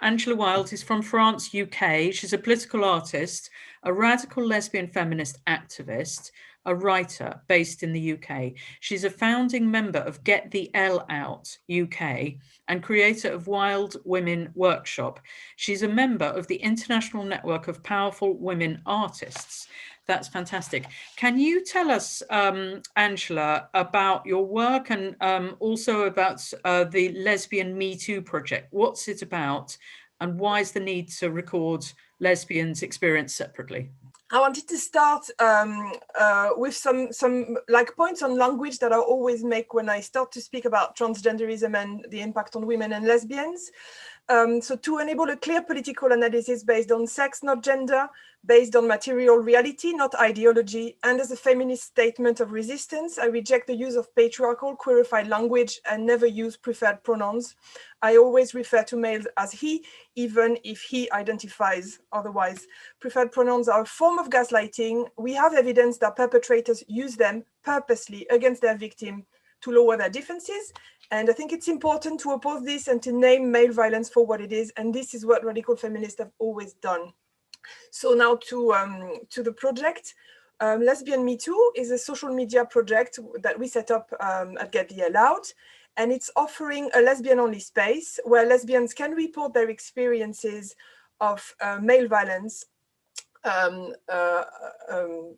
Angela Wilde is from France, UK. She's a political artist, a radical lesbian feminist activist, a writer based in the UK. She's a founding member of Get the L Out UK and creator of Wild Women Workshop. She's a member of the International Network of Powerful Women Artists. That's fantastic. Can you tell us, Angela, about your work and also about the Lesbian Me Too project? What's it about and why is the need to record lesbians' experience separately? I wanted to start with some like points on language that I always make when I start to speak about transgenderism and the impact on women and lesbians. So to enable a clear political analysis based on sex, not gender, based on material reality, not ideology, and as a feminist statement of resistance, I reject the use of patriarchal, queerified language and never use preferred pronouns. I always refer to males as he, even if he identifies otherwise. Preferred pronouns are a form of gaslighting. We have evidence that perpetrators use them purposely against their victim to lower their defenses. And I think it's important to oppose this and to name male violence for what it is. And this is what radical feminists have always done. So now to the project. Lesbian Me Too is a social media project that we set up at Get the L Out. And it's offering a lesbian-only space where lesbians can report their experiences of male violence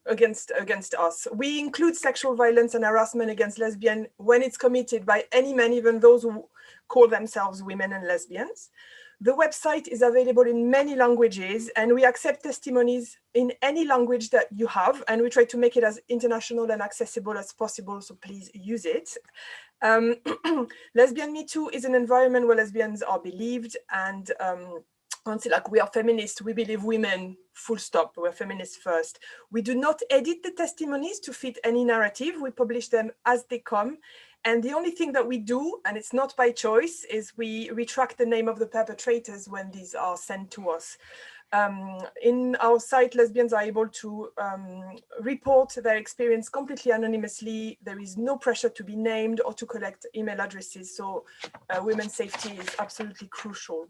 against us. We include sexual violence and harassment against lesbians when it's committed by any man, even those who call themselves women and lesbians. The website is available in many languages and we accept testimonies in any language that you have, and we try to make it as international and accessible as possible, so please use it. Lesbian Me Too is an environment where lesbians are believed, and honestly, like, we are feminists, we believe women, full stop, we're feminists first. We do not edit the testimonies to fit any narrative, we publish them as they come. And the only thing that we do, and it's not by choice, is we retract the name of the perpetrators when these are sent to us. In our site, lesbians are able to report their experience completely anonymously. There is no pressure to be named or to collect email addresses. So women's safety is absolutely crucial.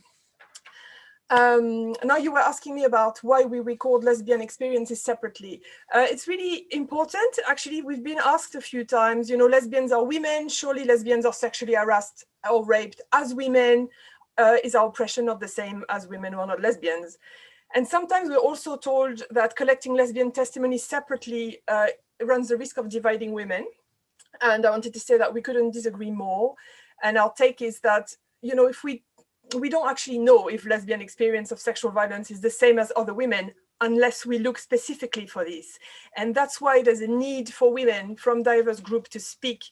Now you were asking me about why we record lesbian experiences separately. It's really important. Actually, we've been asked a few times, you know, lesbians are women, surely lesbians are sexually harassed or raped as women. Is our oppression not the same as women who are not lesbians? And sometimes we're also told that collecting lesbian testimonies separately runs the risk of dividing women. And I wanted to say that we couldn't disagree more. And our take is that, you know, if we don't actually know if lesbian experience of sexual violence is the same as other women unless we look specifically for this. And that's why there's a need for women from diverse groups to speak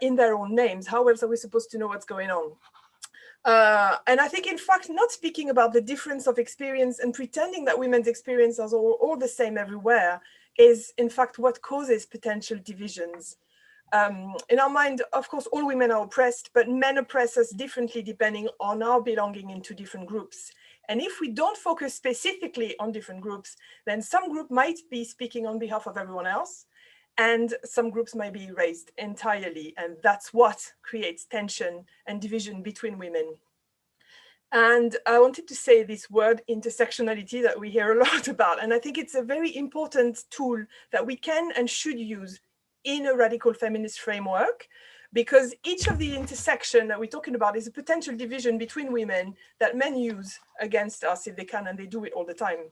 in their own names. How else are we supposed to know what's going on? And I think, in fact, not speaking about the difference of experience and pretending that women's experiences are all the same everywhere is, in fact, what causes potential divisions. In our mind, of course, all women are oppressed, but men oppress us differently depending on our belonging into different groups. And if we don't focus specifically on different groups, then some group might be speaking on behalf of everyone else, and some groups might be erased entirely. And that's what creates tension and division between women. And I wanted to say this word intersectionality that we hear a lot about. And I think it's a very important tool that we can and should use in a radical feminist framework, because each of the intersection that we're talking about is a potential division between women that men use against us if they can, and they do it all the time.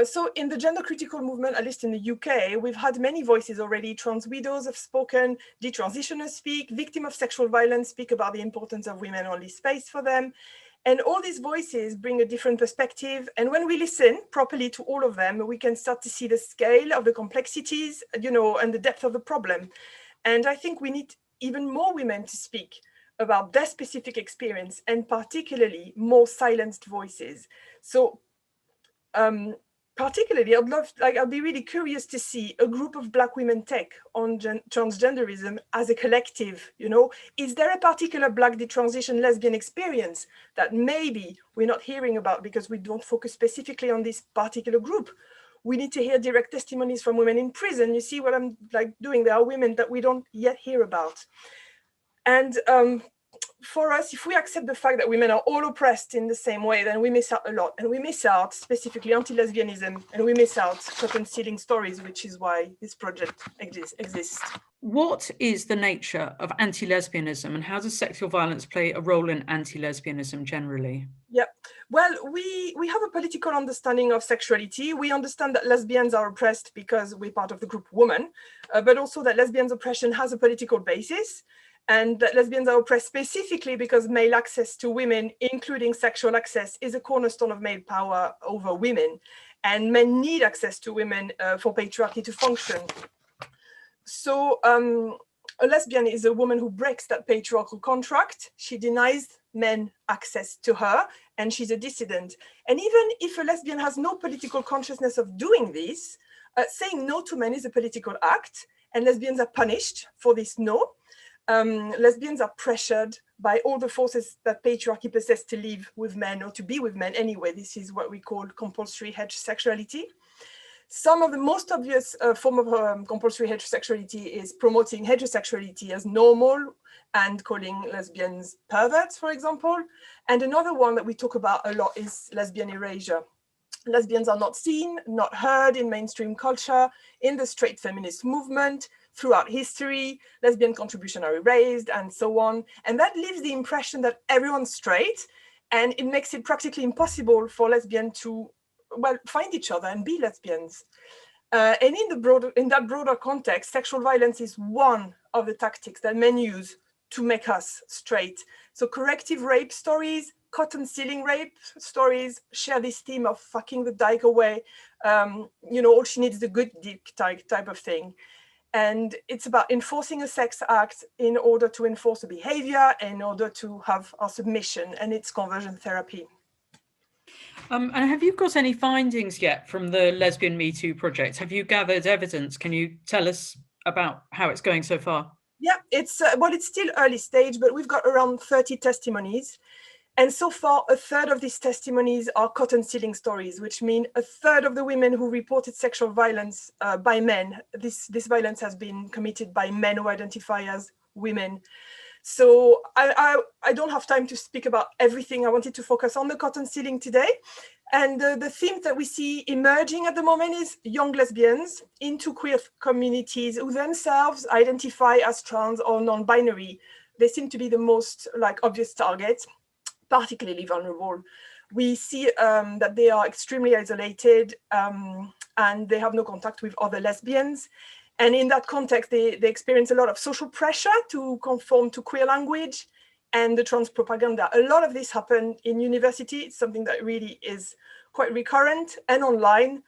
So in the gender critical movement, at least in the UK, we've had many voices already. Trans widows have spoken, detransitioners speak, victims of sexual violence speak about the importance of women-only space for them. And all these voices bring a different perspective. And when we listen properly to all of them, we can start to see the scale of the complexities, you know, and the depth of the problem. And I think we need even more women to speak about their specific experience, and particularly more silenced voices. So particularly, I'd be really curious to see a group of Black women take on transgenderism as a collective. You know, is there a particular Black detransition lesbian experience that maybe we're not hearing about because we don't focus specifically on this particular group? We need to hear direct testimonies from women in prison. You see what I'm doing? There are women that we don't yet hear about. And for us, if we accept the fact that women are all oppressed in the same way, then we miss out a lot. And we miss out specifically anti-lesbianism, and we miss out cotton stealing stories, which is why this project exists. What is the nature of anti-lesbianism, and how does sexual violence play a role in anti-lesbianism generally? Yeah, well, we have a political understanding of sexuality. We understand that lesbians are oppressed because we're part of the group Womyn, but also that lesbians' oppression has a political basis, and that lesbians are oppressed specifically because male access to women, including sexual access, is a cornerstone of male power over women. And men need access to women for patriarchy to function. So a lesbian is a woman who breaks that patriarchal contract. She denies men access to her, and she's a dissident. And even if a lesbian has no political consciousness of doing this, saying no to men is a political act, and lesbians are punished for this no. Lesbians are pressured by all the forces that patriarchy possess to live with men or to be with men anyway. This is what we call compulsory heterosexuality. Some of the most obvious form of compulsory heterosexuality is promoting heterosexuality as normal and calling lesbians perverts, for example. And another one that we talk about a lot is lesbian erasure. Lesbians are not seen, not heard in mainstream culture, in the straight feminist movement, throughout history. Lesbian contributions are erased and so on. And that leaves the impression that everyone's straight, and it makes it practically impossible for lesbians to, well, find each other and be lesbians. And in that broader context, sexual violence is one of the tactics that men use to make us straight. So corrective rape stories, cotton stealing rape stories share this theme of fucking the dyke away. All she needs is a good dick type of thing. And it's about enforcing a sex act in order to enforce a behavior, in order to have our submission, and it's conversion therapy. And have you got any findings yet from the Lesbian Me Too project? Have you gathered evidence? Can you tell us about how it's going so far? Yeah, it's still early stage, but we've got around 30 testimonies. And so far, a third of these testimonies are cotton stealing stories, which mean a third of the women who reported sexual violence by men, this violence has been committed by men who identify as women. So I don't have time to speak about everything. I wanted to focus on the cotton stealing today. And the theme that we see emerging at the moment is young lesbians into queer communities who themselves identify as trans or non-binary. They seem to be the most obvious targets, particularly vulnerable. We see that they are extremely isolated and they have no contact with other lesbians. And in that context, they experience a lot of social pressure to conform to queer language and the trans propaganda. A lot of this happened in university. It's something that really is quite recurrent, and online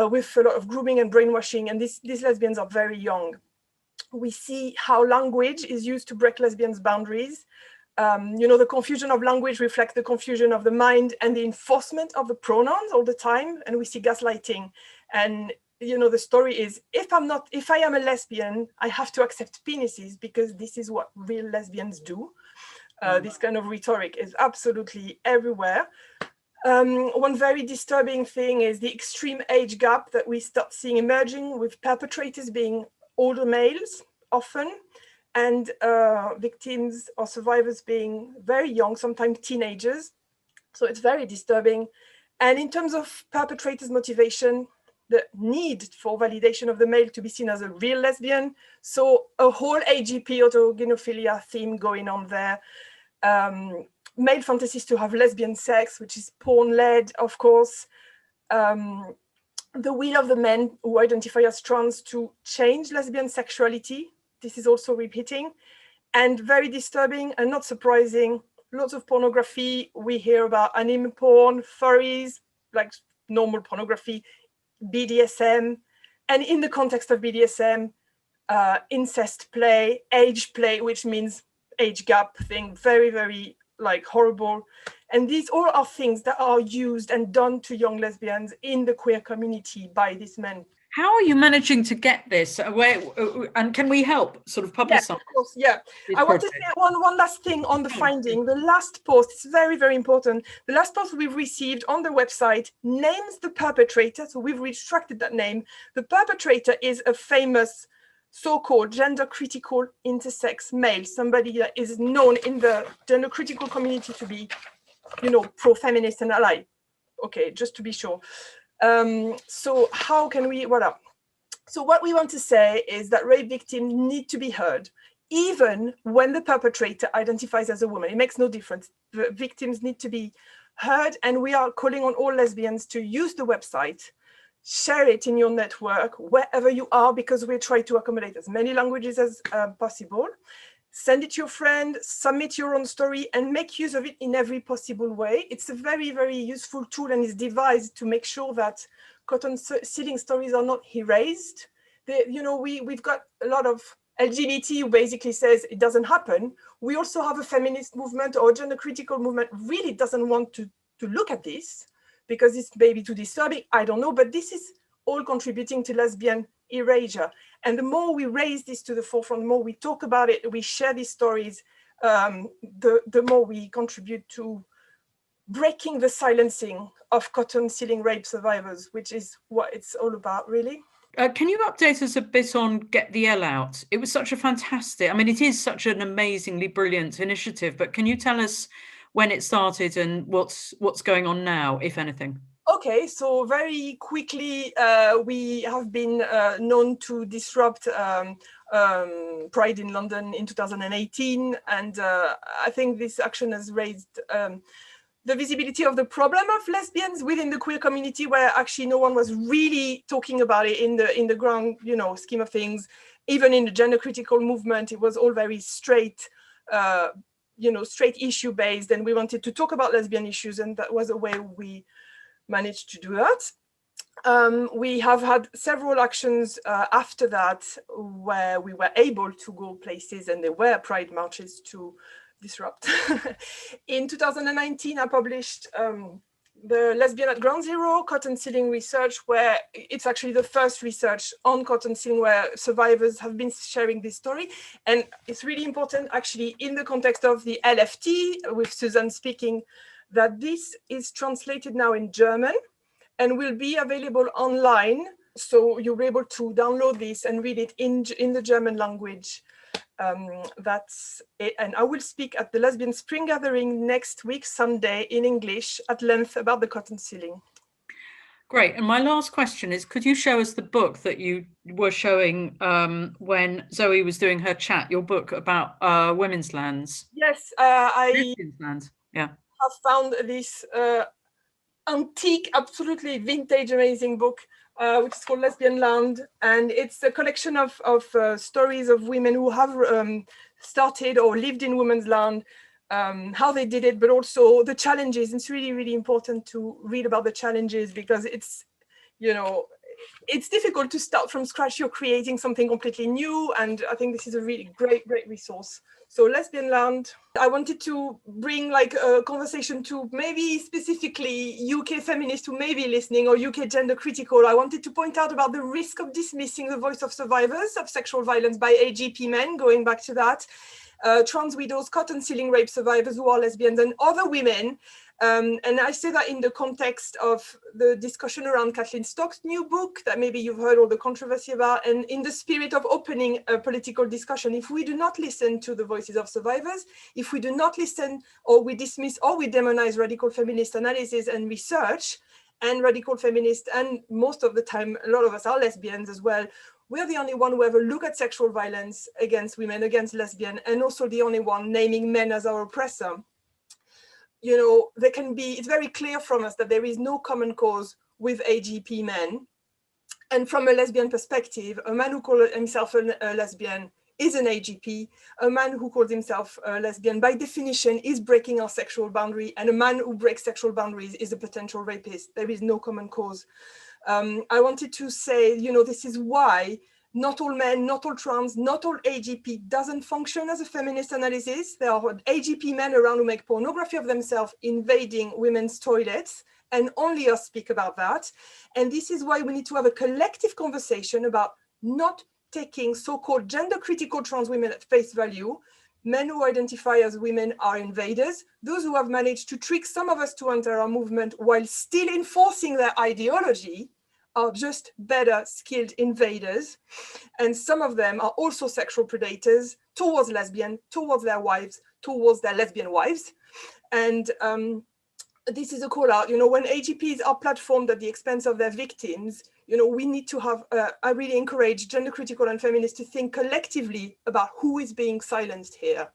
with a lot of grooming and brainwashing. And these lesbians are very young. We see how language is used to break lesbians' boundaries. The confusion of language reflects the confusion of the mind and the enforcement of the pronouns all the time. And we see gaslighting. And the story is, if I am a lesbian, I have to accept penises because this is what real lesbians do. This kind of rhetoric is absolutely everywhere. One very disturbing thing is the extreme age gap that we start seeing emerging, with perpetrators being older males often, and victims or survivors being very young, sometimes teenagers. So it's very disturbing. And in terms of perpetrators' motivation, the need for validation of the male to be seen as a real lesbian. So a whole AGP autogynephilia theme going on there. Male fantasies to have lesbian sex, which is porn-led, of course. The will of the men who identify as trans to change lesbian sexuality. This is also repeating. And very disturbing and not surprising, lots of pornography. We hear about anime porn, furries, like normal pornography, BDSM, and in the context of BDSM, incest play, age play, which means age gap thing, very, very horrible. And these all are things that are used and done to young lesbians in the queer community by these men. How are you managing to get this away? And can we help sort of publicize? Yes, of course, yeah. I want to say one last thing on the finding. The last post, it's very, very important. The last post we've received on the website names the perpetrator. So we've retracted that name. The perpetrator is a famous so-called gender critical intersex male, somebody that is known in the gender critical community to be, pro-feminist and ally. Okay, just to be sure. So how can we, So what we want to say is that rape victims need to be heard, even when the perpetrator identifies as a woman. It makes no difference. The victims need to be heard, and we are calling on all lesbians to use the website, share it in your network, wherever you are, because we try to accommodate as many languages as possible. Send it to your friend, submit your own story, and make use of it in every possible way. It's a very, very useful tool and is devised to make sure that cotton sealing stories are not erased. We've got a lot of LGBT who basically says it doesn't happen. We also have a feminist movement or gender critical movement really doesn't want to look at this because it's maybe too disturbing, I don't know, but this is all contributing to lesbian erasure. And the more we raise this to the forefront, the more we talk about it, we share these stories, the more we contribute to breaking the silencing of cotton sealing rape survivors, which is what it's all about, really. Can you update us a bit on Get the L Out? It was such a fantastic, it is such an amazingly brilliant initiative, but can you tell us when it started and what's going on now, if anything? Okay, so very quickly, we have been known to disrupt Pride in London in 2018, and I think this action has raised the visibility of the problem of lesbians within the queer community, where actually no one was really talking about it in the ground, scheme of things. Even in the gender critical movement, it was all very straight, straight issue based, and we wanted to talk about lesbian issues, and that was a way we managed to do that. We have had several actions after that where we were able to go places, and there were pride marches to disrupt. In 2019, I published the Lesbian at Ground Zero cotton sealing research, where it's actually the first research on cotton sealing where survivors have been sharing this story. And it's really important, actually, in the context of the LFT, with Susanne speaking, that this is translated now in German and will be available online. So you'll be able to download this and read it in the German language. That's it. And I will speak at the Lesbian Spring Gathering next week, Sunday, in English at length about the cotton sealing. Great. And my last question is, could you show us the book that you were showing when Zoe was doing her chat, your book about women's lands? Yes, Lesbian Land. Yeah. have found this antique, absolutely vintage, amazing book, which is called Lesbian Land. And it's a collection of stories of women who have started or lived in women's land, how they did it, but also the challenges. It's really, really important to read about the challenges because it's, it's difficult to start from scratch. You're creating something completely new. And I think this is a really great, great resource. So Lesbian Land, I wanted to bring like a conversation to maybe specifically UK feminists who may be listening or UK gender critical. I wanted to point out about the risk of dismissing the voice of survivors of sexual violence by AGP men, going back to that, trans widows, cotton sealing rape survivors who are lesbians and other women. And I say that in the context of the discussion around Kathleen Stock's new book that maybe you've heard all the controversy about, and in the spirit of opening a political discussion. If we do not listen to the voices of survivors, if we do not listen or we dismiss or we demonize radical feminist analysis and research and radical feminists, and most of the time, a lot of us are lesbians as well, we're the only one who ever look at sexual violence against women, against lesbians, and also the only one naming men as our oppressor. It's very clear from us that there is no common cause with AGP men. And from a lesbian perspective, a man who calls himself a lesbian is an AGP. A man who calls himself a lesbian, by definition, is breaking our sexual boundary. And a man who breaks sexual boundaries is a potential rapist. There is no common cause. I wanted to say, this is why not all men, not all trans, not all AGP doesn't function as a feminist analysis. There are AGP men around who make pornography of themselves invading women's toilets, and only us speak about that. And this is why we need to have a collective conversation about not taking so-called gender critical trans women at face value. Men who identify as women are invaders. Those who have managed to trick some of us to enter our movement while still enforcing their ideology are just better skilled invaders. And some of them are also sexual predators towards lesbian, towards their wives, towards their lesbian wives. And this is a call out, when AGPs are platformed at the expense of their victims, we need to have, I really encourage gender critical and feminists to think collectively about who is being silenced here.